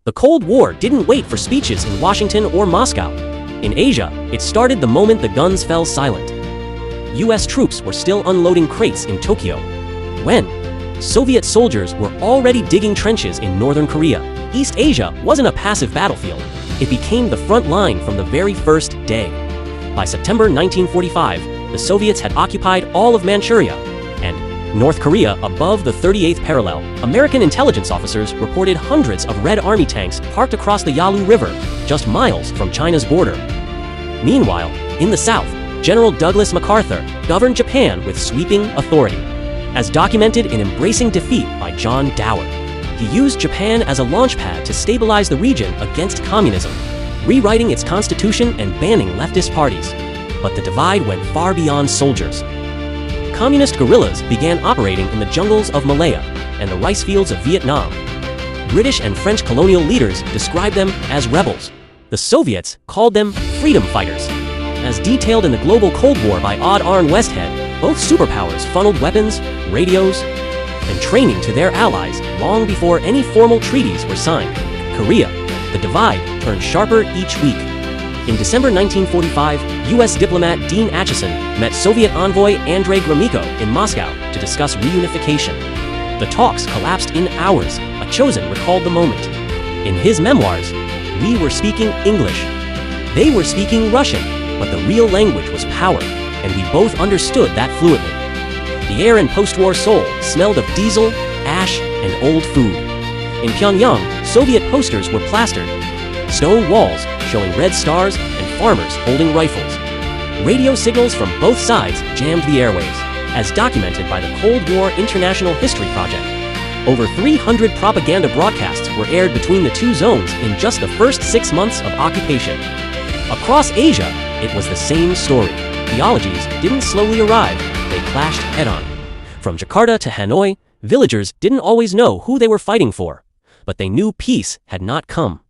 The Cold War didn't wait for speeches in Washington or Moscow. In Asia, it started the moment the guns fell silent. US troops were still unloading crates in Tokyo when Soviet soldiers were already digging trenches in northern Korea. East Asia wasn't a passive battlefield. It became the front line from the very first day. By September 1945, the Soviets had occupied all of Manchuria and North Korea above the 38th parallel. American intelligence officers reported hundreds of Red Army tanks parked across the Yalu River, just miles from China's border. Meanwhile, in the south, General Douglas MacArthur governed Japan with sweeping authority, as documented in Embracing Defeat by John Dower. He used Japan as a launchpad to stabilize the region against communism, rewriting its constitution and banning leftist parties. But the divide went far beyond soldiers. Communist guerrillas began operating in the jungles of Malaya and the rice fields of Vietnam. British and French colonial leaders described them as rebels. The Soviets called them freedom fighters. As detailed in the Global Cold War by Odd Arne Westhead, both superpowers funneled weapons, radios, and training to their allies long before any formal treaties were signed. Korea, the divide turned sharper each week. In December 1945, U.S. diplomat Dean Acheson met Soviet envoy Andrei Gromyko in Moscow to discuss reunification. The talks collapsed in hours. A chosen recalled the moment. In his memoirs, "We were speaking English. They were speaking Russian, but the real language was power, and we both understood that fluently." The air in post-war Seoul smelled of diesel, ash, and old food. In Pyongyang, Soviet posters were plastered, stone walls showing red stars and farmers holding rifles. Radio signals from both sides jammed the airwaves, as documented by the Cold War International History Project. Over 300 propaganda broadcasts were aired between the two zones in just the first 6 months of occupation. Across Asia, it was the same story. Ideologies didn't slowly arrive, they clashed head-on. From Jakarta to Hanoi, villagers didn't always know who they were fighting for, but they knew peace had not come.